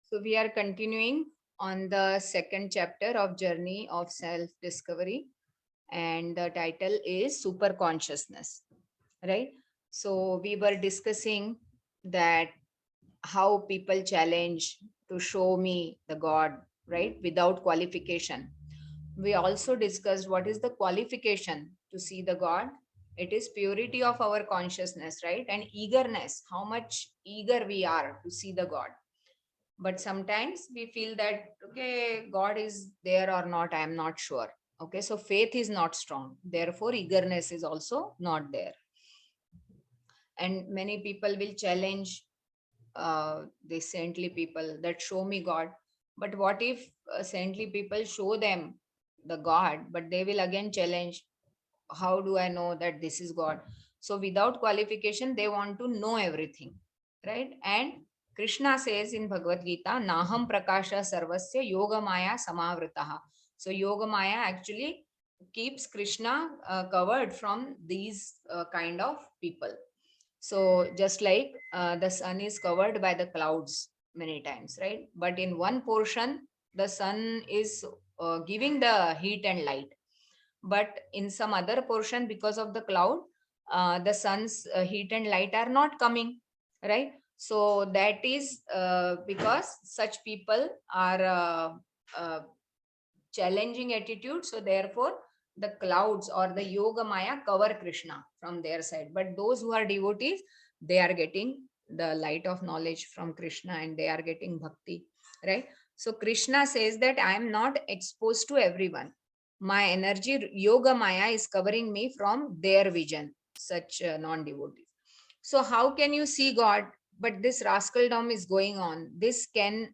So we are continuing on the second chapter of Journey of Self-Discovery, and the title is Super Consciousness, right? So we were discussing that how people challenge to show me the God, right, without qualification. We also discussed what is the qualification to see the God. It is purity of our consciousness, right, and eagerness, how much eager we are to see the God. But sometimes we feel that, okay, God is there or not, I am not sure. Okay, so faith is not strong, therefore eagerness is also not there. And many people will challenge the saintly people that show me God. But what if saintly people show them the God, but they will again challenge, how do I know that this is God? So without qualification, they want to know everything, right? And Kṛṣṇa says in Bhagavad-gītā, nāhaṁ prakāśaḥ sarvasya yoga-māyā-samāvṛtaḥ. So yoga-māyā actually keeps Kṛṣṇa covered from these kind of people. So just like the sun is covered by the clouds many times, right? But in one portion, the sun is giving the heat and light. But in some other portion, because of the cloud, the sun's heat and light are not coming, right? So that is because such people are challenging attitude. So therefore, the clouds or the yoga-māyā cover Kṛṣṇa from their side. But those who are devotees, they are getting the light of knowledge from Kṛṣṇa and they are getting bhakti, right? So Kṛṣṇa says that I am not exposed to everyone. My energy, yoga-māyā, is covering me from their vision, such non-devotees. So how can you see God? But this rascaldom is going on. This. Can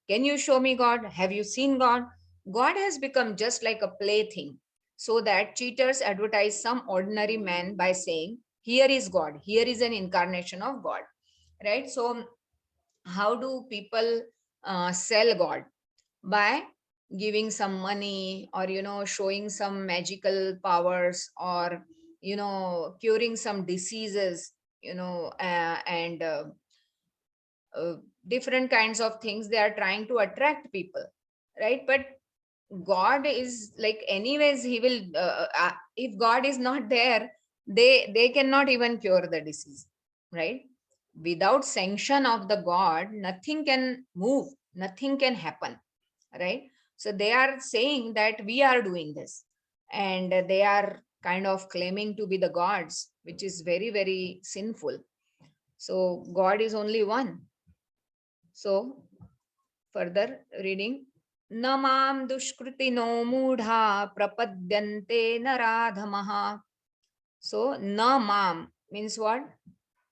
you show me God? Have you seen God? God has become just like a plaything, so that cheaters advertise some ordinary man by saying, here is God, here is an incarnation of God, right? So how do people sell God? By giving some money, or showing some magical powers, or curing some diseases, and uh, different kinds of things they are trying to attract people, right? But God is like, anyways, he will if God is not there, they cannot even cure the disease, right? Without sanction of the God, nothing can move, nothing can happen, right? So they are saying that we are doing this, and they are kind of claiming to be the gods, which is very, very sinful. So God is only one. So further reading, namam dushkritino mudha prapadyante naradhamaha. So namam means what?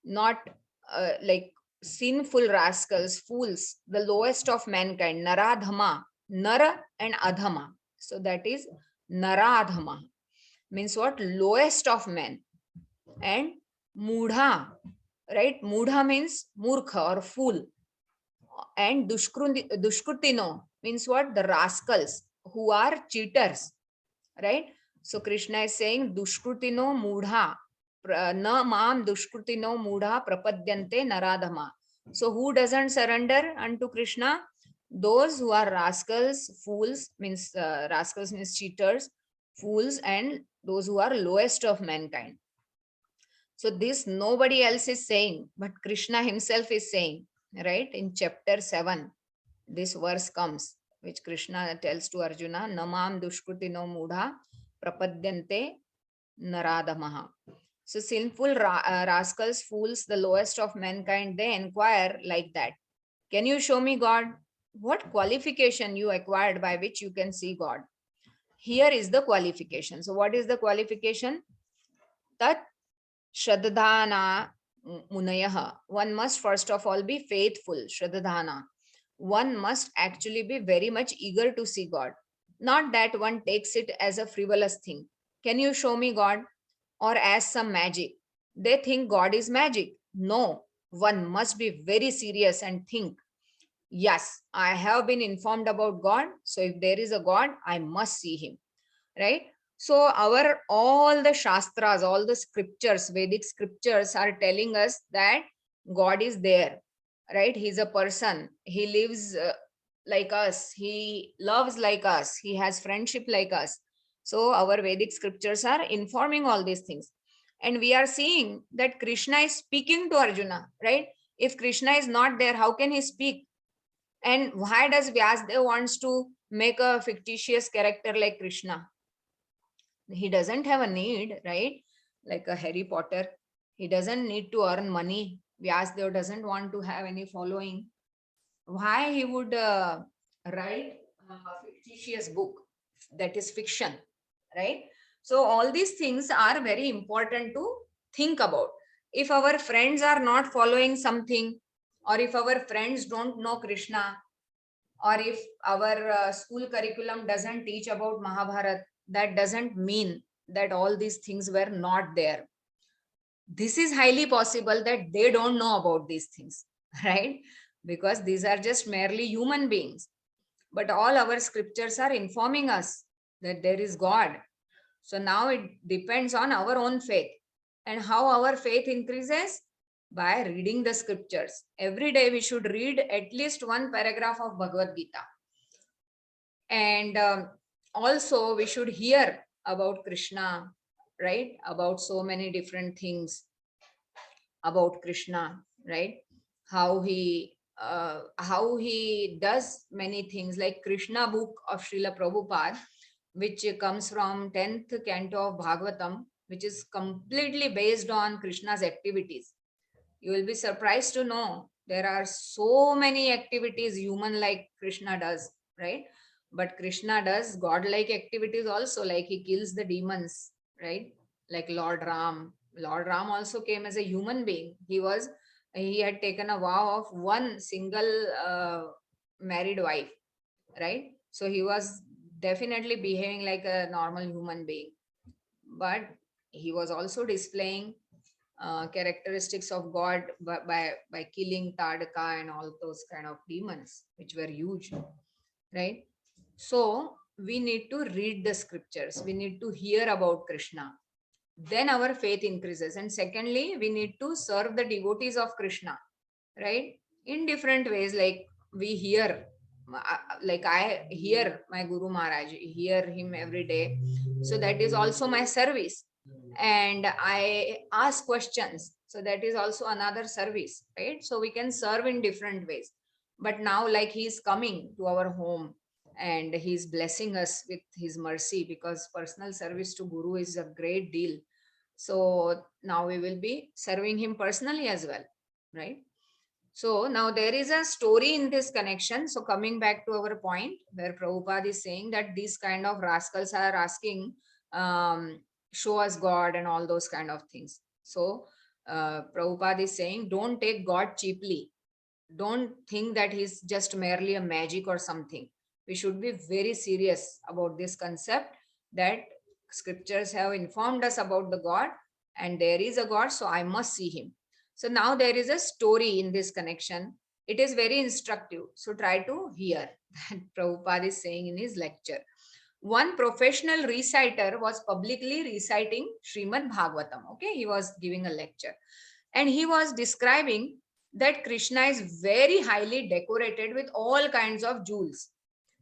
Not like sinful rascals, fools, the lowest of mankind, naradhama, nara and adhama. So that is naradhama, means what? Lowest of men. And mudha, right? Mudha means murkha or fool. And dushkrutino means what? The rascals who are cheaters, right? So Krishna is saying dushkrutino mudha na mam dushkrutino mudha prapadyante naradhama. So who doesn't surrender unto Krishna? Those who are rascals, fools, means rascals means cheaters, fools, and those who are lowest of mankind. So this nobody else is saying, but Krishna himself is saying, right? In chapter 7, this verse comes, which Krishna tells to Arjuna, namam dushkrutino mudha prapadyante naradamaha. So sinful rascals, fools, the lowest of mankind, they inquire like that. Can you show me God? What qualification you acquired by which you can see God? Here is the qualification. So what is the qualification? Tat Shraddhana Munayaha. One must first of all be faithful, Shraddhana. One must actually be very much eager to see God. Not that one takes it as a frivolous thing. Can you show me God? Or as some magic. They think God is magic. No, one must be very serious and think, yes, I have been informed about God. So if there is a God, I must see him, right? So our all the shastras, all the scriptures, Vedic scriptures are telling us that God is there, right? He's a person. He lives like us. He loves like us. He has friendship like us. So our Vedic scriptures are informing all these things. And we are seeing that Krishna is speaking to Arjuna, right? If Krishna is not there, how can he speak? And why does Vyasdev wants to make a fictitious character like Krishna? He doesn't have a need, right? Like a Harry Potter. He doesn't need to earn money. Vyasdev doesn't want to have any following. Why he would write a fictitious book that is fiction, right? So all these things are very important to think about. If our friends are not following something, or if our friends don't know Krishna, or if our school curriculum doesn't teach about Mahabharat, that doesn't mean that all these things were not there. This is highly possible that they don't know about these things, right? Because these are just merely human beings. But all our scriptures are informing us that there is God. So now it depends on our own faith. And how our faith increases? By reading the scriptures. Every day we should read at least one paragraph of Bhagavad-gītā. And also we should hear about Krishna, right? About so many different things about Krishna, right? How he does many things, like Krishna book of Srila Prabhupada, which comes from 10th canto of Bhagavatam, which is completely based on Krishna's activities. You will be surprised to know there are so many activities human like Krishna does, right? But Krishna does godlike activities also, like he kills the demons, right? Like Lord Ram. Lord Ram also came as a human being. He had taken a vow of one single married wife, right? So he was definitely behaving like a normal human being. But he was also displaying characteristics of God by killing Tadaka and all those kind of demons, which were huge, right? So we need to read the scriptures. We need to hear about Krishna. Then our faith increases. And secondly, we need to serve the devotees of Krishna, right? In different ways, like we hear, like I hear my Guru Maharaj, hear him every day. So that is also my service. And I ask questions. So that is also another service, right? So we can serve in different ways. But now, like he's coming to our home and he's blessing us with his mercy, because personal service to Guru is a great deal. So now we will be serving him personally as well, right? So now there is a story in this connection. So coming back to our point, where Prabhupada is saying that these kind of rascals are asking, show us God and all those kind of things. So Prabhupada is saying, don't take God cheaply. Don't think that he's just merely a magic or something. We should be very serious about this concept, that scriptures have informed us about the God, and there is a God, so I must see him. So now there is a story in this connection. It is very instructive. So try to hear that Prabhupada is saying in his lecture. One professional reciter was publicly reciting Srimad Bhagavatam. Okay, he was giving a lecture. And he was describing that Krishna is very highly decorated with all kinds of jewels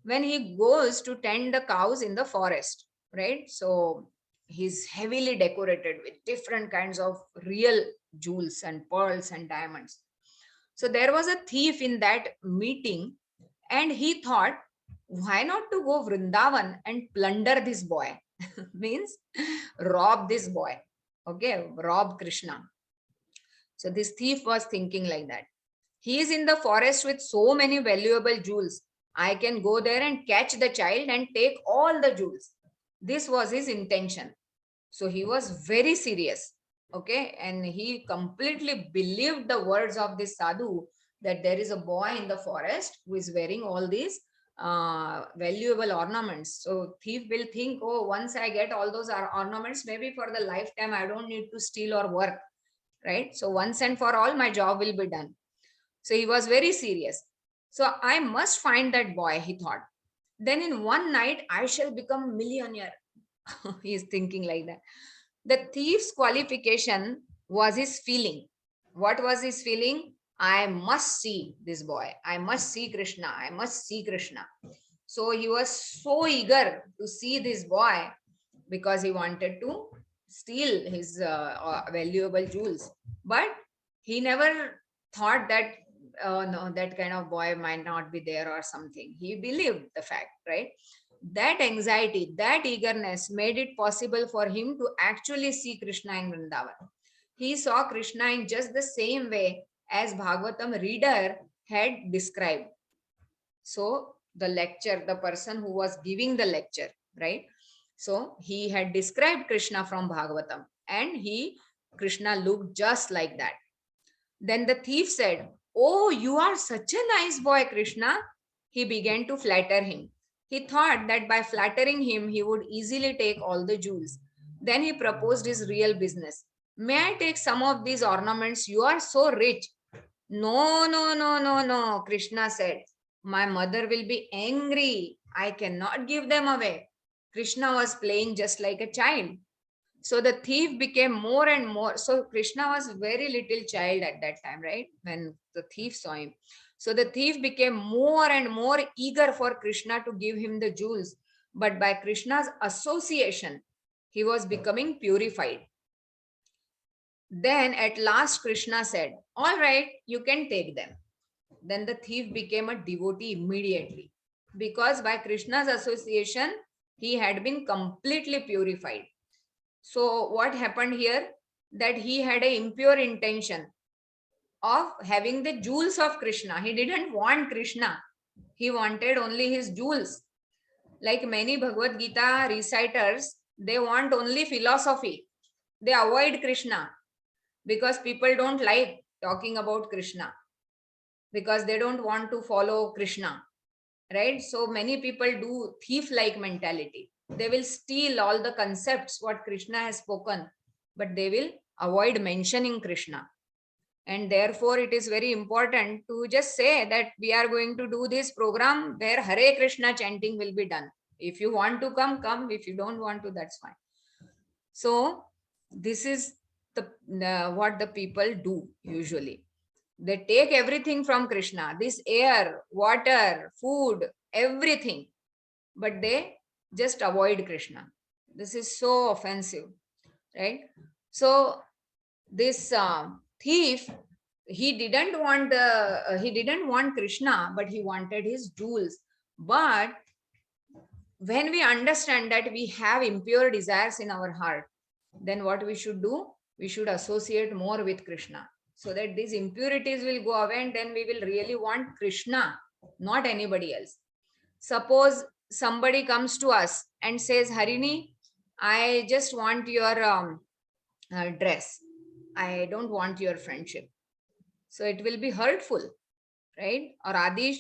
when he goes to tend the cows in the forest, right? So he's heavily decorated with different kinds of real jewels and pearls and diamonds. So there was a thief in that meeting, and he thought, why not to go Vrindavan and plunder this boy? Means rob this boy. Okay, rob Krishna. So this thief was thinking like that. He is in the forest with so many valuable jewels. I can go there and catch the child and take all the jewels. This was his intention. So he was very serious. Okay. And he completely believed the words of this sadhu, that there is a boy in the forest who is wearing all these valuable ornaments. So thief will think, oh, once I get all those ornaments, maybe for the lifetime, I don't need to steal or work, right? So once and for all, my job will be done. So he was very serious. So I must find that boy, he thought. Then in one night, I shall become millionaire. He is thinking like that. The thief's qualification was his feeling. What was his feeling? I must see this boy. I must see Kṛṣṇa. I must see Kṛṣṇa. So he was so eager to see this boy because he wanted to steal his valuable jewels. But he never thought that, no, that kind of boy might not be there or something. He believed the fact, right? That anxiety, that eagerness made it possible for him to actually see Kṛṣṇa in Vrindavan. He saw Kṛṣṇa in just the same way as Bhagavatam reader had described. So the lecture, the person who was giving the lecture, right? So he had described Kṛṣṇa from Bhagavatam, and Kṛṣṇa looked just like that. Then the thief said, "Oh, you are such a nice boy, Kṛṣṇa." He began to flatter him. He thought that by flattering him, he would easily take all the jewels. Then he proposed his real business. "May I take some of these ornaments? You are so rich." "No, no, no, no, no," Kṛṣṇa said. "My mother will be angry. I cannot give them away." Kṛṣṇa was playing just like a child. So the thief became more and more. So Kṛṣṇa was very little child at that time, right? When the thief saw him. So the thief became more and more eager for Kṛṣṇa to give him the jewels. But by Kṛṣṇa's association, he was becoming purified. Then at last Kṛṣṇa said, "All right, you can take them." Then the thief became a devotee immediately, because by Kṛṣṇa's association, he had been completely purified. So what happened here? That he had an impure intention of having the jewels of Kṛṣṇa. He didn't want Kṛṣṇa. He wanted only his jewels. Like many Bhagavad-gītā reciters, they want only philosophy. They avoid Kṛṣṇa because people don't like talking about Kṛṣṇa, because they don't want to follow Kṛṣṇa, right? So many people do thief-like mentality. They will steal all the concepts what Kṛṣṇa has spoken, but they will avoid mentioning Kṛṣṇa. And therefore, it is very important to just say that we are going to do this program where Hare Krishna chanting will be done. If you want to come, come. If you don't want to, that's fine. So this is what the people do usually. They take everything from Kṛṣṇa, this air, water, food, everything, but they just avoid Kṛṣṇa. This is so offensive, right? So this thief, he didn't want Kṛṣṇa, but he wanted his jewels. But when we understand that we have impure desires in our heart, then what we should do? We should associate more with Kṛṣṇa, so that these impurities will go away, and then we will really want Kṛṣṇa, not anybody else. Suppose somebody comes to us and says, "Harini, I just want your dress. I don't want your friendship." So it will be hurtful, right? Or Adish,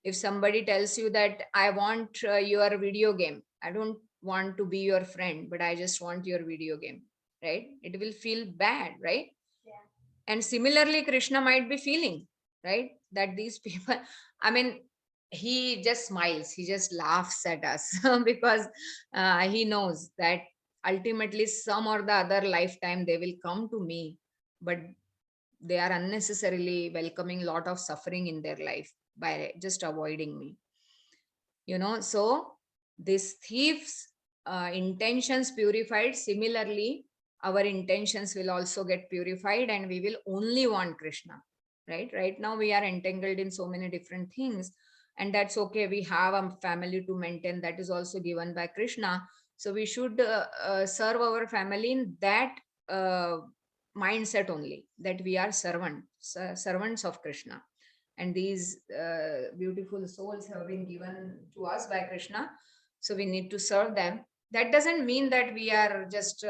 if somebody tells you that I want your video game, I don't want to be your friend, but I just want your video game, right? It will feel bad, right? Yeah. And similarly, Kṛṣṇa might be feeling, right, that these people, I mean, he just smiles, he just laughs at us because he knows that ultimately some or the other lifetime they will come to me, but they are unnecessarily welcoming a lot of suffering in their life by just avoiding me, so this thief's intentions purified, similarly our intentions will also get purified, and we will only want Kṛṣṇa, right now we are entangled in so many different things, and that's okay. We have a family to maintain, that is also given by Kṛṣṇa. So we should serve our family in that mindset only, that we are servants of Kṛṣṇa, and these beautiful souls have been given to us by Kṛṣṇa, so we need to serve them. That doesn't mean that we are just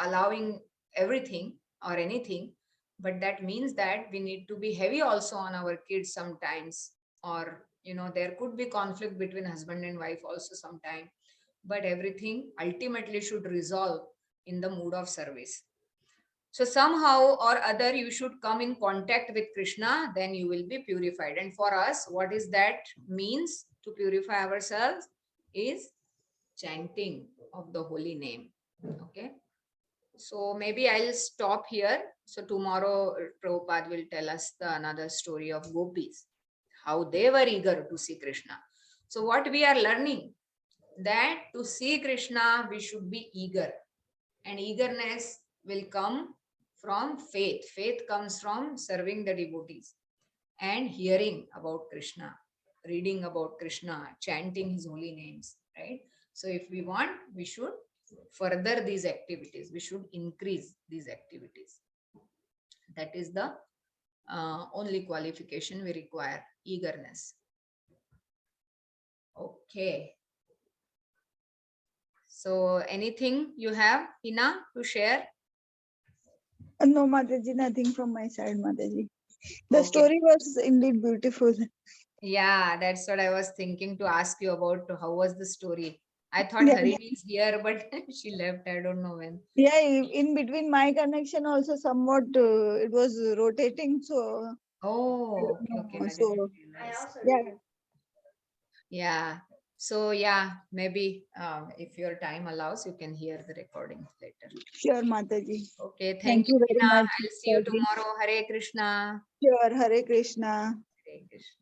allowing everything or anything, but that means that we need to be heavy also on our kids sometimes, or there could be conflict between husband and wife also sometime, but everything ultimately should resolve in the mood of service. So somehow or other you should come in contact with Kṛṣṇa, then you will be purified. And for us, what is that means to purify ourselves? Is chanting of the holy name. Okay. So maybe I'll stop here. So tomorrow Prabhupada will tell us another story of gopis, how they were eager to see Krishna. So what we are learning, that to see Krishna we should be eager, and eagerness will come from faith. Faith comes from serving the devotees and hearing about Krishna, reading about Krishna, chanting his holy names, right? So if we want, we should further these activities, we should increase these activities. That is the only qualification we require, eagerness. Okay. So anything you have, Hina, to share? No, Mataji, nothing from my side, Mataji. The Okay. story was indeed beautiful. Yeah, that's what I was thinking to ask you about. How was the story? I thought Yeah. Harini is here, but she left. I don't know when. Yeah, in between my connection also somewhat it was rotating. So, Oh, okay. I so didn't realize. yeah, Yeah. So yeah, maybe if your time allows, you can hear the recording later. sure, Mataji. Okay. Thank Thank you, you very Hina. much. I'll see you Mataji. tomorrow. Hare Krishna. Sure, Hare Krishna. Hare Krishna.